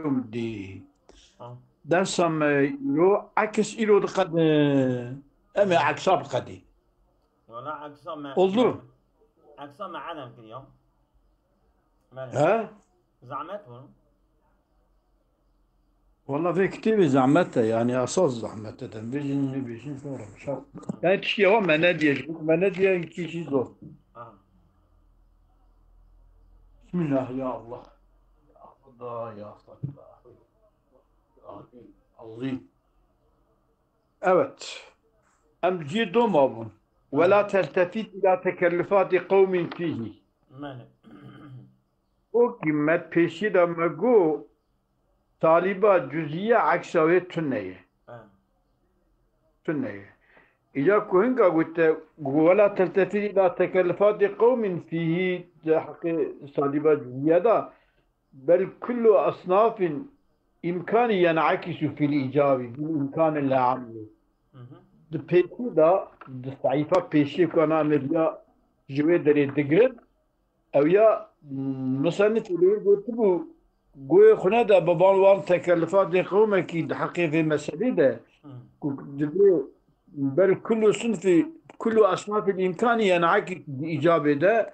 دي اه درسم يو عكس إلو قد أما مم. عكساب قدي ولا عكسه والله عكسه معنا يمكن يوم ماله ها زعمتهم. والله في كتير زعمتها يعني أصاص زعمتها بيجين فورا مش عارف يعني تشي هو ما نادي كي شي زور اه بسم الله يا الله يا الله يا الله عظيم عظيم أبت أم جيدو مابون ولا اه تلتفت إلى تكلفات قوم فيه ماله O kıymet peşi magu taliba cüziye aksavet tünneye. اه Tünneye. إذا كهنجا قلت ولا تلتفت إلى تكلفات قوم فيه حق صليبة جزيادة بل كل أصناف إمكان ينعكس في الإيجاب بالإمكان العام. مهم. Peki da sayfa peşi kana medya jüve dere digrin ev ya مثلا تقول قلت له قوي خنا ده بابان وان تكلفات قومك كي حقيقة في مسألة ده مم. بل كل صنف كل أصناف الإمكان ينعكس بإجابة ده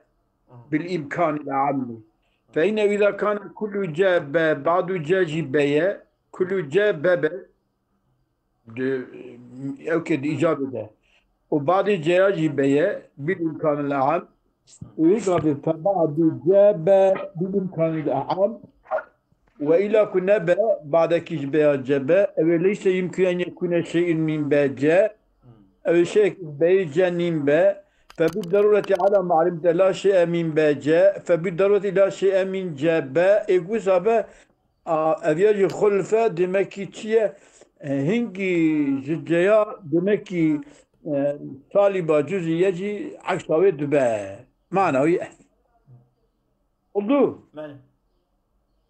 مم. بالإمكان العام فإن إذا كان كل جاب بعض جاجي بيا كل جاب بابا أوكي إجابة ده وبعض جاجي بيا بالإمكان العام مم. ويقابل فبعض جاب بالإمكان العام وإلى كنا باء بعد كجباء جباء وليس يمكن أن يكون شيء من باء جاء مم. أو شيء باء جانين باء فبالضرورة على معرفة لا شيء من باء جاء فبالضرورة لا شيء من جاء باء إقوى سبا أبيج خلفة دمكي تشيه هنجي جديا دمكي طالبة جزء يجي عكس باء معنى هي oldu. ماله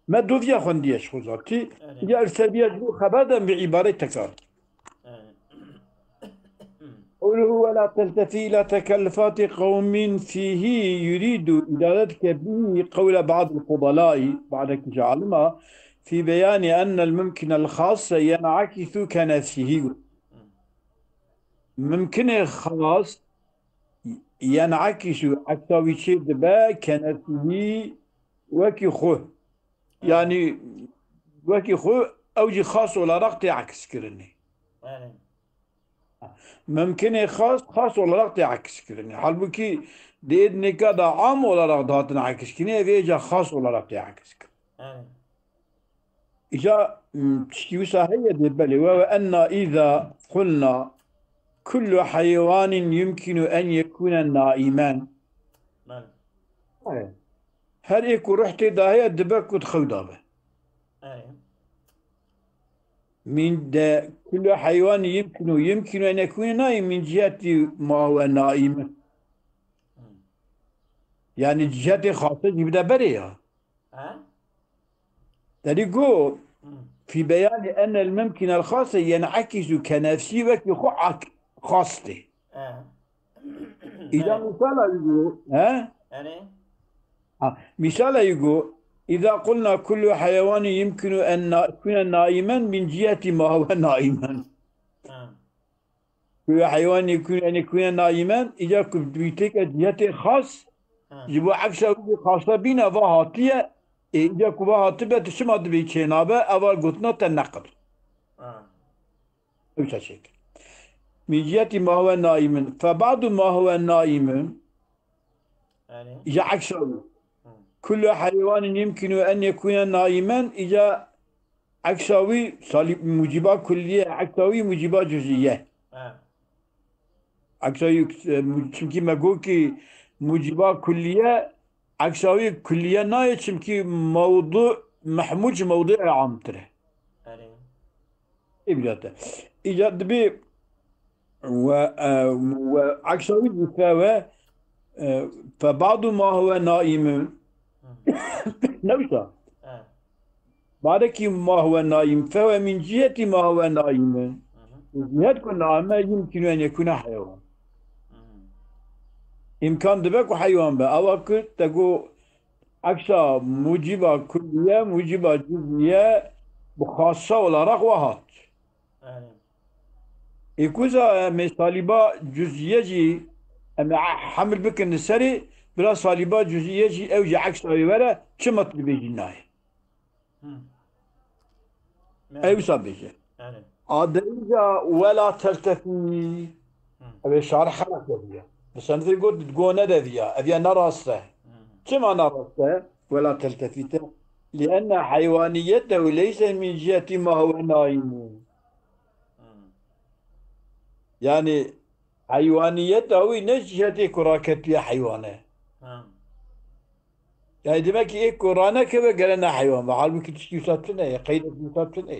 ما دوفيا خنديش خوزاتي يعني يا السبيع جو خبادا بعبارة تكرار يعني قوله ولا تلتفي إلى تكلفات قوم فيه يريد إدارتك به قول بعض الفضلاء بعد جعلما في بيان أن الممكن الخاص ينعكس كنفسه ممكن خاص ينعكس أكثر شيء دبا كنفسه وكي خوه يعني يعني وكي خوه أوجي خاص ولا رقت يعكس كرني يعني ممكن خاص olarak da akış kılınıyor. Halbuki ne kadar am olarak da akış kılınıyor ve ya has olarak da akış kılınıyor. يعني İşte تشكي صحيح بالبلي وأن إذا قلنا كل حيوان يمكن أن يكون نائما ماله هل يكون رحت داهية دبك وتخوضها يعني من ده كل حيوان يمكن أن يكون نائم من جهة ما هو نائم مم. يعني جهة خاصة يبدأ بريها ها تلقوا مم. في بيان أن الممكن الخاص ينعكس كنفسي وكخعك خاصته اه إذا يعني مثال يقول يعني مثال يقول إذا قلنا كل حيوان يمكن أن يكون نائما من جهة ما هو نائما اه كل حيوان يمكن أن يكون نائما إذا كنت بيتك جهة خاص اه يبقى عكس خاصة بنا فهاتية إذا كنت هاتبة تشمد بيتشينابة أول قلتنا تنقل اه أوش شيء من جهة ما هو نائم فبعض ما هو نائم يعني إذا عكسه مم. كل حيوان يمكن أن يكون نائما إذا عكسوي صليب موجبات كلية عكسوي موجبات جزئية اه عكسوي çünkü مقول موجبات كلية عكسوي كلية ناي çünkü موضوع محمود موضوع عام ترى يعني إبلاته إيجاد بي وعكسوي مساواة فبعض ما هو نائم مم. نوشا اه بعدك ما هو نائم فهو من جهة ما هو نائم مهم. جهة كل نائم يمكن أن يكون حيوان مم. إمكان دبك حيوان بقى أو كنت تقول Aksa muciba külliye, muciba cüz'iye bu khassa olarak vahat. أري İkuza saliba cüz'iyeci hamil bikin seri biraz saliba cüz'iyeci evci aksa vere çımat bir cinayı. هم Ev مالي sabıcı. أري Adınca ve la teltefi. هم Ev şarh harak ediyor. Mesela تقول ne dedi ya? Ev ya narasta. هم كما نرسته ولا تلتفته لأن حيوانيته ليس من جهة ما هو نائم هم يعني حيوانيته ne ciheti kuraket ya hayvanı. هم Yani demek ki ilk Kur'an'a keve gelene hayvan. Halbuki tişki yusattı ne? Kaydet yusattı ne?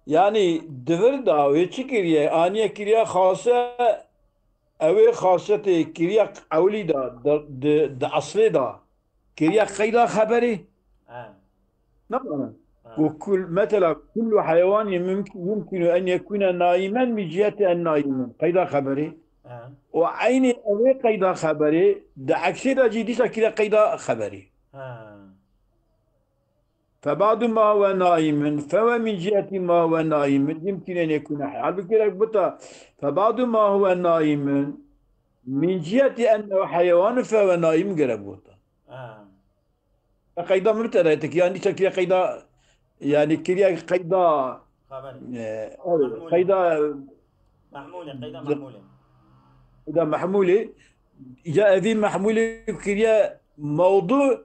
Yani devir da ve çikiriye aniye kiriye khasa evi khaseti kiriye avli da asli da kiriye kayda haberi. نعم وكل مثلا كل حيوان يمكن أن يكون نائما من جهة النائم قيد خبري وعين أوي قيد خبري ده عكس ده جديد كده قيد خبري فبعض ما هو نائم فهو من جهة ما هو نائم يمكن أن يكون حي على كده بطا فبعض ما هو نائم من جهة أنه حيوان فهو نائم قربوتا قيد مبتدأ يعني كده قيد يعني كده قيد خبري قيد محمولة قيد محمولة إذا محمولة إجا ذي محمولة كريا موضوع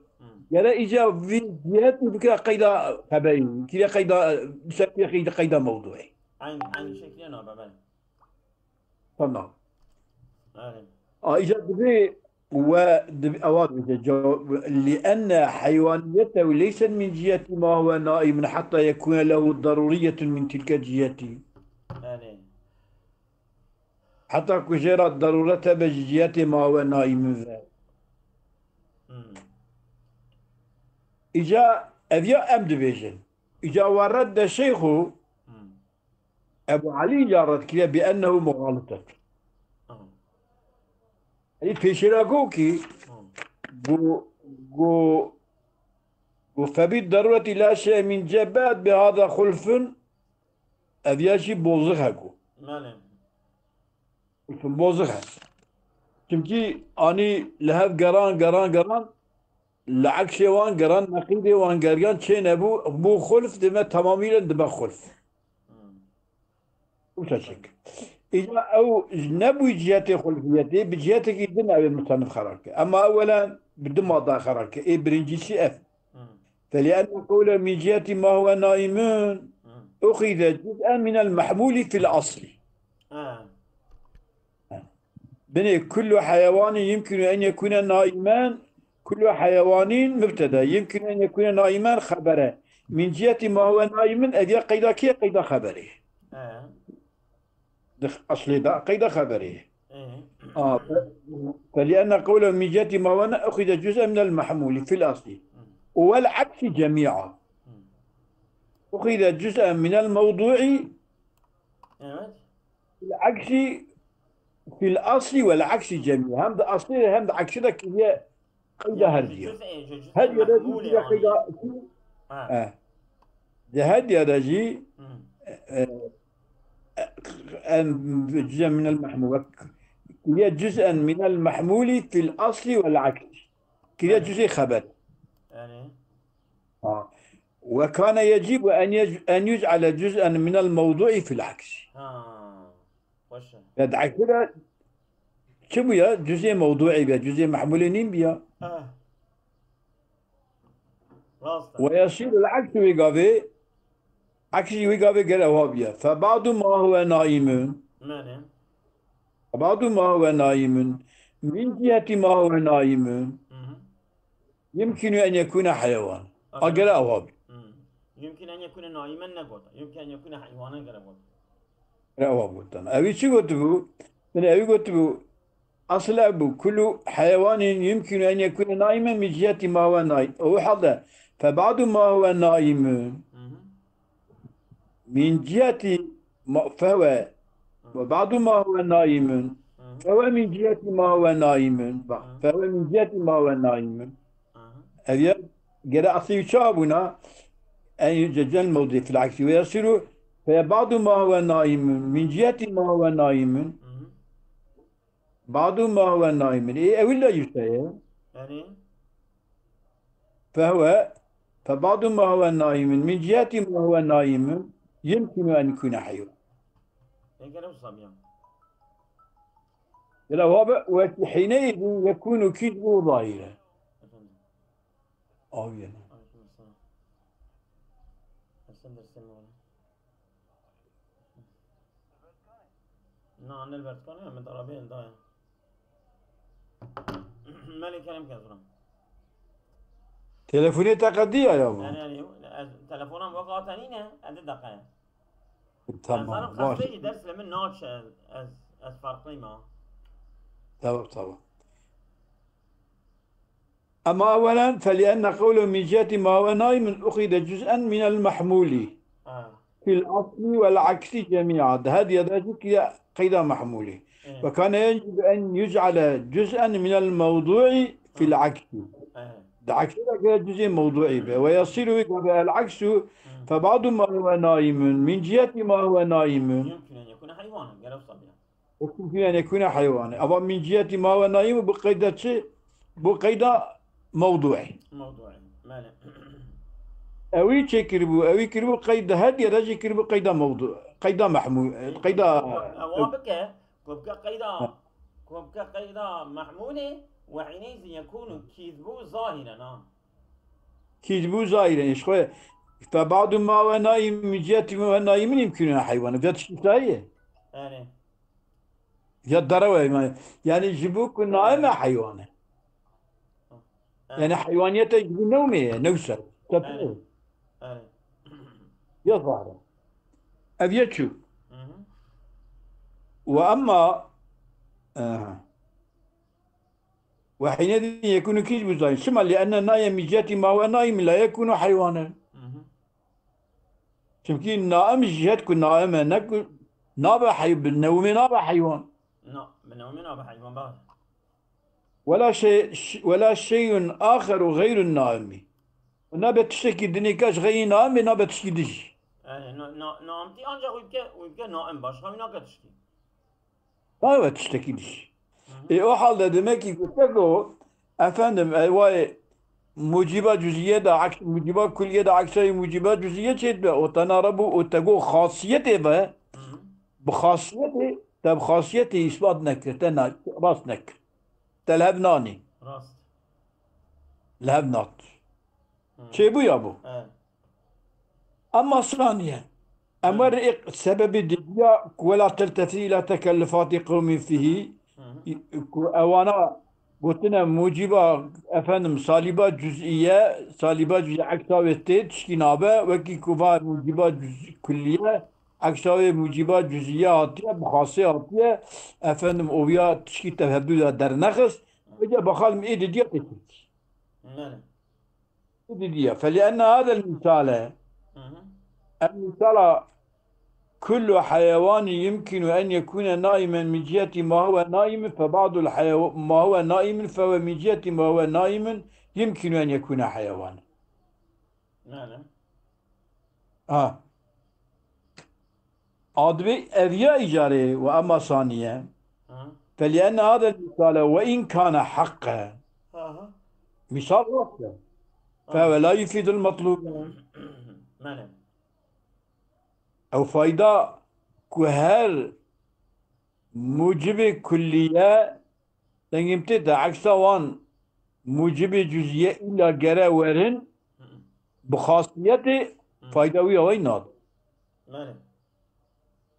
يلا إجا في جهات بكرة قيدا خبري كريا قيدا بشكل قيدا موضوعي عين شكلي أنا بابا تمام أري إجا ذي أواد لأن حيوانيته ليس من جهة ما هو نائم حتى يكون له ضرورية من تلك الجهة أري حتى كجرت ضرورته بجهة ما هو نائم ذا إجا أذيا أمد بيجن إجا ورد الشيخ أبو علي جارت كذا بأنه مغالطة يعني في شراكوكي جو فبالضرورة لا شيء من جبات بهذا خلف أذياشي بوزخها جو مالي بوزخها çünkü ani lehev geran العكس وان قران نقيدي وان قريان شين ابو خلف دم تماميا دم خلف وتشك اذا او نبو جهتي خلفيتي بجهتك يدنا او المصنف خراك اما اولا بدون ما ضا خراك اي برنجيسي اف فلان قول من جهه ما هو نائم اخذ جزءا من المحمول في الاصل بني كل حيوان يمكن ان يكون نائما كل حيوان مبتدا يمكن أن يكون نائما خبره من جهة ما هو نائم أذي قيدا كي قيدا خبره أصلي دا قيدا خبره فلأن قوله من جهة ما هو أخذ جزء من المحمول في الأصل والعكس جميعا أخذ جزءا من الموضوع العكس في الأصل والعكس جميعا هم ده أصلي هم ده عكس ده هي قيدا هردية هدي رجي قيدا ده هدي رجي جزء من المحمول هي جزءا من المحمول في الأصل والعكس كذا جزء خبر وكان يجب أن يجعل جزءا من الموضوع في العكس يدعى كده شو بيا جزء موضوعي بيا جزء محمول نيم بيا ويصير العكس ويقابي عكس ويقابي قال وابيا فبعض ما هو نائم بعض ما هو نائم من جهة ما هو نائم يمكن أن يكون حيوان أقل أوابي يمكن أن يكون نائما نقول يمكن أن يكون حيوانا قربوا أوابي أبي شو قلت بو من أبي قلت بو أصل أبو كل حيوان يمكن أن يكون نائما من جهة ما هو نائم هو حظه فبعض ما هو نائم من جهة فهو وبعض ما هو نائم فهو من جهة ما هو نائم فهو من جهة ما هو نائم أبي قراءة شابنا أن يوجد الموضع في العكس ويصير فبعض ما هو نائم من جهة ما هو نائم بعض ما هو نائم إيه أو لا يستوي يعني فبعض ما هو نائم من جهة ما هو نائم يمكن أن يكون حيوان هيك لو صبيان وحينئذ يكون كذبه ظاهرا أفندم أو يعني عليكم السلام أحسن درسين مولا نعم البرت كان من طرابين دايا مالي كلام كذا تلفوني تقدية يا أبو يعني تلفونم وقع تانينه عند دقيقة تمام أنا ماشي قصدي درس لمن ناتش از فرقي ما طبعا أما أولا فلأن قوله من جهة ما هو نائم أخذ جزءا من المحمول في الأصل والعكس جميعا هذه ذلك قيد محمولة إيه. وكان يجب أن يجعل جزءا من الموضوع في العكس العكس جزء موضوعي به ويصير العكس فبعض ما هو نائم من جهة ما هو نائم يمكن أن يكون حيوانا قالوا صبيا يمكن أن يكون حيوانا أما من جهة ما هو نائم بقيد شيء بقيد موضوعي موضوعي ماله أوي تكربو أوي كربو قيد هدي رجع كربو قيد موضوع قيد محمول قيد أوابك كوبك قيدا محمولة وحينئذ يكون كذبه ظاهرا نعم كذبو زايرة إيش خوي فبعض ما هو نائم من جهة ما هو نائم يمكن أن حيوان جت شتاية يعني جت دروي ما يعني يجيبوك نائم حيوانه يعني حيوانيته يجيبوا نومية نوسر تبيه يعني يظهر أبيتشو وأما وحينئذ يكون كذب زايد ثم لأن النائم من جهة ما هو نائم لا يكون حيوانا يمكن نائم جهة كن نائم نكون نابع حي بالنوم نابع حيوان بالنوم نابع حيوان بعد ولا شيء آخر غير النائم نابع تشتكي دنيكاش غير نائم نابع تشتكي دش يعني نامتي أنجا ويبقى نائم باش خمينا كتشكي نابع تشتكي دش o halde demek ki efendim vay muciba cüziye de muciba külliye de aksayı muciba cüziye çetme o tanara bu o tego hasiyet ebe bu hasiyeti tab hasiyeti ispat nekir tena rast nekir telhebnani راست lehebnat şey bu ya bu ama saniye emir sebebi diya ولا تلتفي إلى تكلفات قوم فيه اوانا قلتنا موجبة efendim saliba cüz'iye aksavette tişkinabı ve ki kuva muciba külliye aksave muciba cüz'iye hatiye muhası hatiye efendim ovya tişki tefeddüde dernekız ve bakalım idi diye tetik idi diye فلأن هذا المثال كل حيوان يمكن أن يكون نائما من جهة ما هو نائم فبعض ما هو نائم فهو من جهة ما هو نائم يمكن أن يكون حيوانا نعم أضبي أذياء إجارة وأما ثانية فلأن هذا المثال وإن كان حقا مثال وقته فهو لا يفيد المطلوب نعم أو فايدة كهر موجب كلية تنجمت عكس وان موجب جزئية إلا جرى ورن بخاصية فايدة ويناد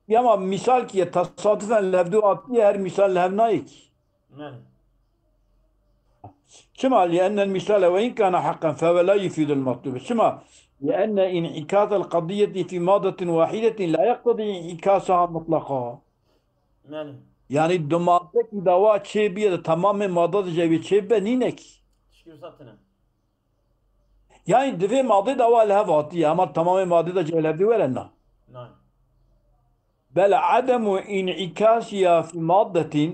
يا ما مثال كي تصادفا لفدو أبي هر مثال لهنايك شما لأن المثال وإن كان حقا فهو لا يفيد المطلوب شما لأن انعكاس القضية في مادة واحدة لا يقتضي انعكاسها مطلقا يعني الدماغك دواء تشيبية تمام مادة جايبة تشيبة نينك يعني دفع مادة دواء لها فاتية أما تمام مادة جايبة لها ولا لا بل عدم انعكاسها في مادة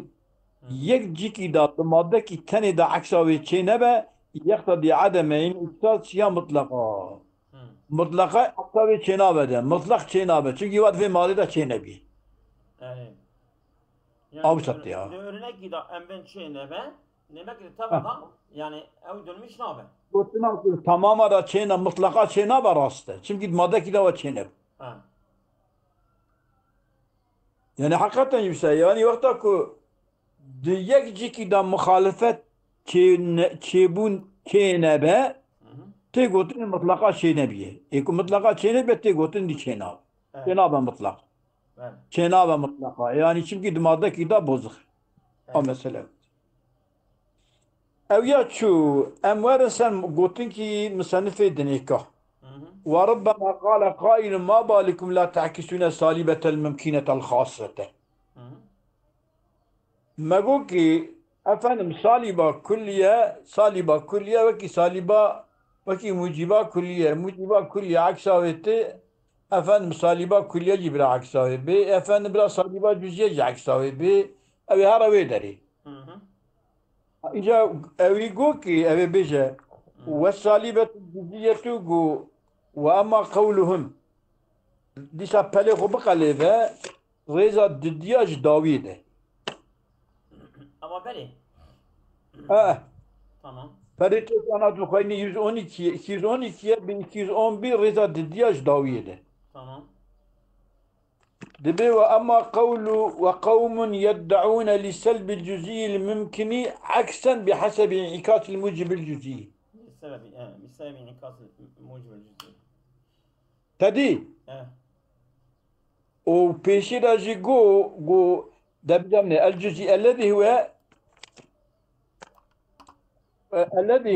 يك جيكي دا مادة كي تاني دا عكساوي تشينبه يقتضي عدمين إثبات شيء مطلقة مطلقة عكساوي تشينابه ده مطلق تشينابه çünkü وقت في ماضي دا تشينبي Yani أوسط يا örnek ki da en ben şey ne be? Ne be ki tabaka yani ev dönmüş ne be? tamamen da çeyna mutlaka çeyna var aslında. Çünkü madde ki de var çeyna. Ha. Yani hakikaten yüksek. Yani vakta ku diyek ciki da muhalefet çebun çeyne be te gotun mutlaka çeyne biye. Eko mutlaka çeyne be te gotun di çeyna. Çeyna be mutlak. Çeyna be mutlaka. Yani çünkü madde ki de bozuk. O mesele. Ev ya şu emveren sen gotun ki müsennife deneka. وربما قال قائل ما بالكم لا تعكسون سالبة الممكنة الخاصة ما قوكي أفهم سالبة كلية وكي سالبة وكي موجبة كلية عكساوية أفهم سالبة كلية جبرا عكساوية بي أفهم بلا سالبة جزية عكساوية بي أبي هاروي داري إجا أبي قوكي أبي بيجا والسالبة الجزية قو وأما قولهم دي سابالي خبق عليه ريزا ددياج داويده Ama beri. Tamam. فريق أنا تخيني 112 212 1211 ريزا ددياج داويده Tamam. دبي وأما وقوم يدعون لسلب الجزئي الممكن عكسا بحسب انعكاس الموجب الجزئي بسبب انعكاس الموجب الجزئي. تدي وبيشي راجي جو دبجمنا الجزء الذي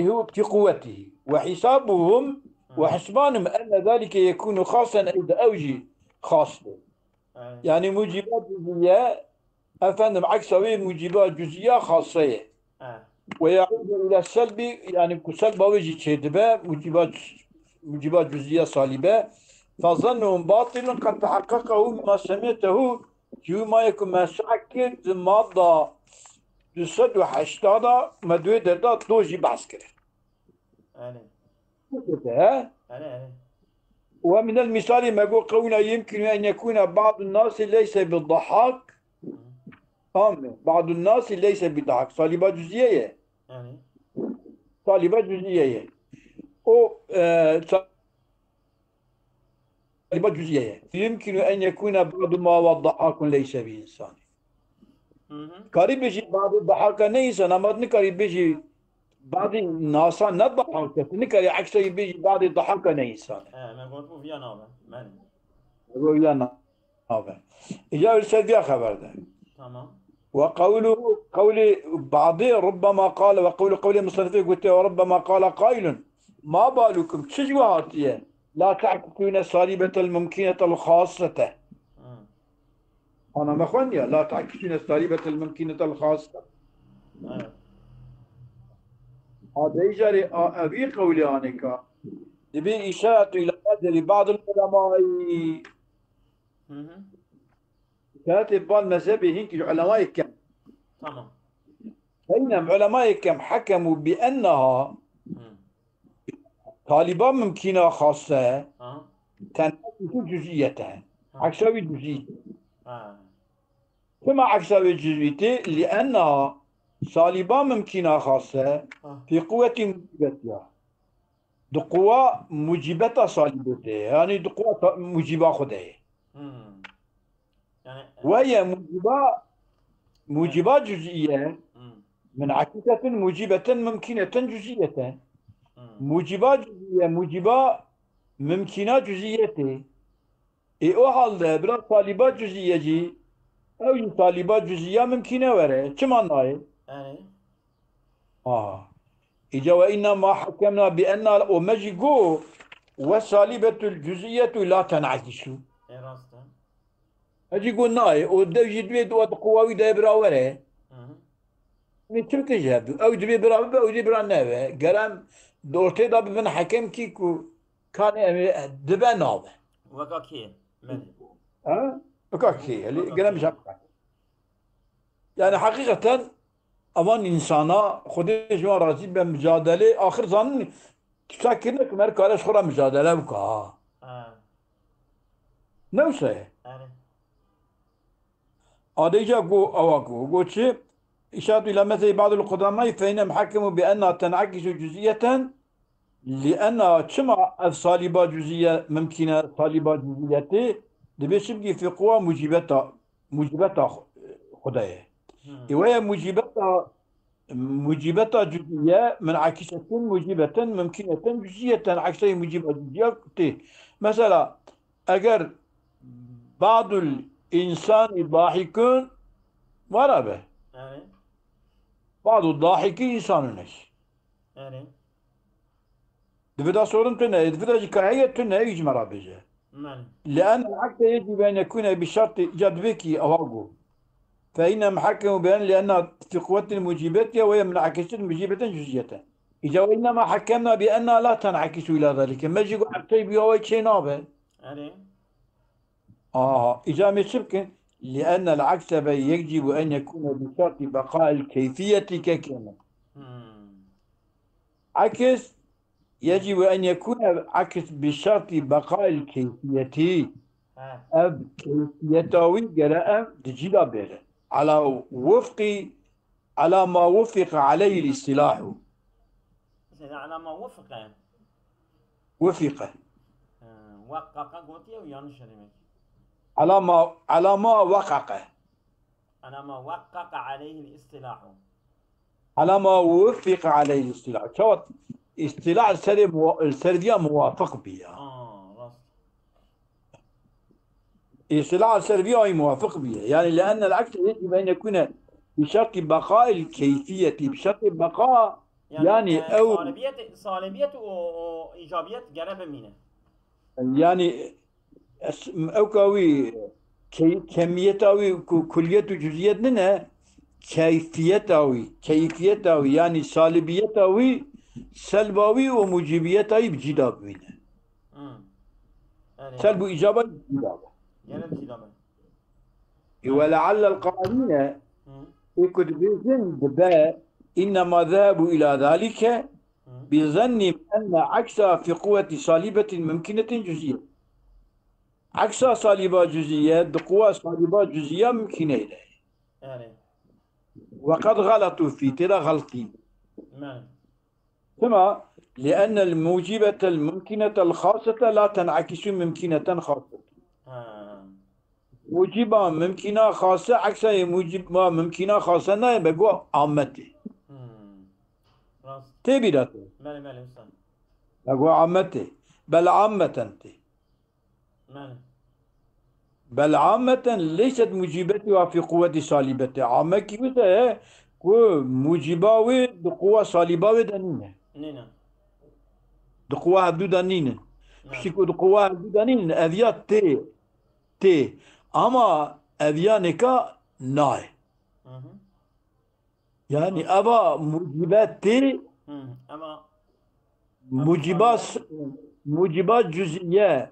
هو في قوته وحسابهم وحسبانهم أن ذلك يكون خاصا عند أوجه خاصة يعني موجبات جزئية أفهم عكسها موجبات جزئية خاصة ويعود إلى السلب يعني كسلب وجه شدبة موجبات جزئية صالبة فظنهم باطل قد تحققه ما سمعته يوم يكون مساكن ماضى جسد وحشتادا مدوي دردا دوجي باسكره ومن المثال ما يقول قولنا يمكن أن يكون بعض الناس ليس بالضحاك بعض الناس ليس بالضحاك صالبة جزئية صالبة جزئية أو صالبة جزئية يمكن أن يكون بعض ما والضحاك ليس بإنسان قريب بيجي بعض الضحاك نيسان أما نقريب بيجي بعض الناس نضحك نقري عكس بيجي بعض الضحك نيسان ما قلت فيها نابا ويا نابا إجا السلبية خبر ده تمام وقوله قول بعض ربما قال قول المصنفين قلت وربما قال قائل ما بالكم تشجواتيه لا تعكسون صليبة الممكنة الخاصة أنا مخونيا لا تعكسون صليبة الممكنة الخاصة هذا يجري أبي قولي عنك يبي إشارة إلى لبعض العلماء كاتب بعض مذهبي هيك علماء كم تمام بينما علماء كم حكموا بأنها طالبان ممكنة خاصة تنعكس جزئيتها عكساوي جزئية كما عكساوي جزئية لأنها طالبان ممكنة خاصة في قوة موجبتها قوة موجبة صالبتها يعني قوة موجبة خدها وهي موجبات جزئية منعكسة موجبة ممكنة جزئية موجبات جزئية موجبة ممكنة جزئية او halde biraz talibat cüz'iyyeci ev talibat cüz'iyye mümkine vere. Kim anlayır? İca ve inna ma hakemna bi enna o mejigo ve salibetul cüz'iyyetu la ten'akisu. Mejigo nay o devji dve duat kuvavi de bira vere. Ne Türkçe yapıyor? Ev dve bira ve ev dve bira ne ve? Gerem dorte da ben hakem ki ku kan dve nabe. Vakaki. وكاكي اللي قلنا مش يعني حقيقة أمان إنسانا خودش جوان راضي بمجادلة آخر زمان تفكرنك مركالش خورا مجادلة بكا نوسه آره أديجا جو أواكو جو شيء إشارة إلى مثل بعض القدماء فإنهم حكموا بأنها تنعكس جزئية لأن شمع الصليبة جزئية ممكنة صليبة جزئية دبيشبكي في قوة موجبتها خدايا وهي موجبتها جزئية منعكسة موجبة ممكنة جزئية عكسية موجبة جزئية مثلا أجر بعض الإنسان ضاحك وربه آره بعض الضاحك إنسان نش آره دفدا صورن تنه دفدا جكاية تنه يجمع بيجه ماله لأن العكس يجب أن يكون بشرط جذبك أواقو فإن محكم بأن لأن في قوة الموجبات وهي منعكسة موجبة جزئية إذا وإنما حكمنا بأنها لا تنعكس إلى ذلك ما يجي عكسي بيوي شيء نابه آره إذا مشبك لأن العكس يجب أن يكون بشرط بقاء الكيفية ككلمة عكس يجب أن يكون عكس بشرط بقاء الكيفية أب كيفيتاوي جراء تجيلا بيره على ما وفق عليه الاصطلاح على ما وفق يعني وفق وقق قوتي ويانش رمك على ما وقع على ما وقق عليه الاصطلاح على ما وفق عليه الاصطلاح شو اصطلاح السردية موافق بها راست اصطلاح السردية أي موافق بها يعني لأن العكس يجب أن يكون بشرط بقاء الكيفية بشرط بقاء يعني أو صالبية وإيجابية جرب مينه يعني أو كوي كميتاوي كلية وجزئيات لنا كيفيتاوي يعني سالبيتاوي سلباوي وموجبيتاوي بجداب منه سلب وإجابة بجداب ولعل القائلين يكون بظن دباء إنما ذهبوا إلى ذلك بظن أن عكسها في قوة صليبة ممكنة جزئية عكس صليبة جزئية بقوة صليبة جزئية ممكنة إليه وقد غلطوا في ترى غلطين ثم لأن الموجبة الممكنة الخاصة لا تنعكس ممكنة خاصة موجبة ممكنة خاصة عكس موجبة ممكنة خاصة لا يبقى عامته تبيدته يبقى عامته بل عامة بل عامة ليست موجبتها في قوة صليبتها عامة كيف هي موجبة بقوة صليبة دنينة بقوة هدو دنينة بشكل بقوة هدو دنينة أذيات تي أما أذيانك ناي يعني أبا موجبات تي موجبات جزئية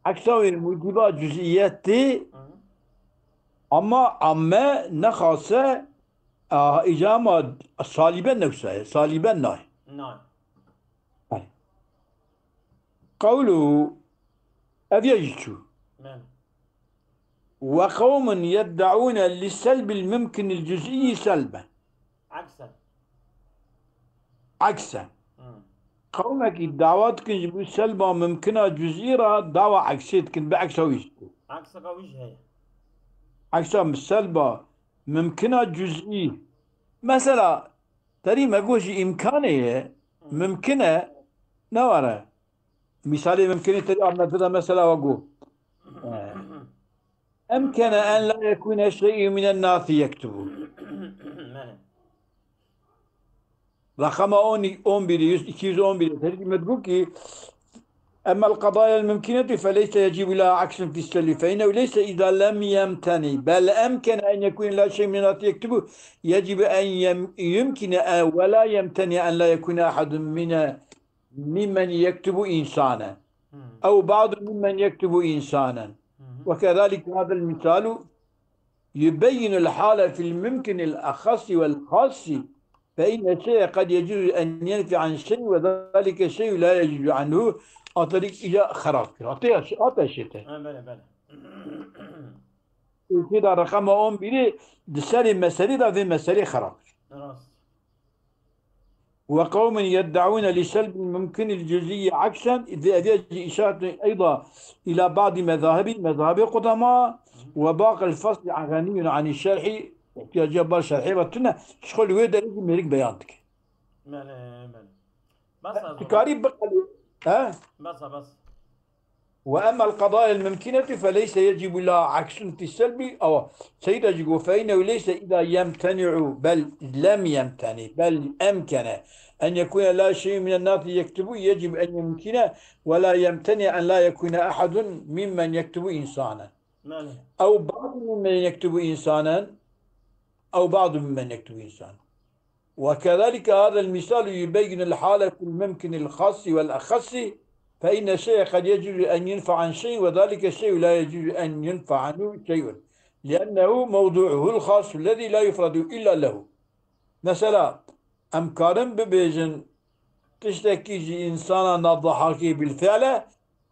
عكسها الموجبات جزئيات تي أما نخاصة إجامة صليبا نفسها صليبا ناي قوله أبيجتو وقوم يدعون للسلب الممكن الجزئي سلبا عكسا قومك الدعوات كن سلبا ممكنة جزئية دعوة عكسيت كن بعكسها ويجتو عكسها السلبة ممكنة جزئي مثلا تري ما قوش إمكانية ممكنة نوارا مثالي ممكنة تري أبنى مثلا وقو أمكن أن لا يكون شيء من الناس يكتب رقم 211 ترجمة تقول أما القضايا الممكنة فليس يجب لها عكس في السلب فإنه ليس إذا لم يمتني بل أمكن أن يكون لا شيء من الناس يكتبه يجب أن يمكن ولا يمتني أن لا يكون أحد ممن يكتب إنسانا أو بعض ممن يكتب إنسانا وكذلك هذا المثال يبين الحالة في الممكن الأخص والخاص، فإن الشيء قد يجوز أن ينفي عن شيء وذلك الشيء لا يجوز عنه عن طريق إجاء خراب. أعطي شيء. بله بله. كده رقم 11 دسالي مسألة ده في مسألة خراب. راست. وقوم يدعون لسلب الممكن الجزئي عكسا، إذا يجي إشارة أيضا إلى بعض مذاهب قدماء، وباقي الفصل غني عن الشرح، احتياج بار شرحي بطنة شغل ويدا يجي ميرك بيانتك بله بله. بس يا زلمة. تكاريب بقى. ها. بس. وأما القضايا الممكنة فليس يجب لها عكس في السلب أو سيد أجيب، فإنه ليس إذا يمتنع بل لم يمتنع بل أمكن أن يكون لا شيء من الناس يكتب يجب أن يمكن ولا يمتنع أن لا يكون أحد ممن يكتب إنسانا بله. أو بعض ممن يكتب إنسانا أو بعض ممن يكتب إنسانا. وكذلك هذا المثال يبين الحالة الممكن الخاص والأخص، فإن الشيء قد يجوز أن ينفع عن شيء وذلك الشيء لا يجوز أن ينفع عنه شيء لأنه موضوعه الخاص الذي لا يفرد إلا له. مثلا أمكارم ببيجن تشتكي إنسانا الضحاكي بالفعل،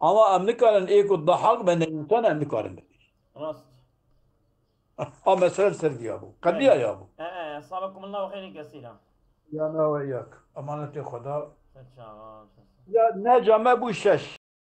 أما أمكارن إيكو الضحاك من الإنسان أمكارن راست. أما سلسل يا أبو قد يا أبو. أصابكم الله خير كثيرا. يا أنا وإياك أمانة خدا. إن شاء الله. يا نجا ما بوشش.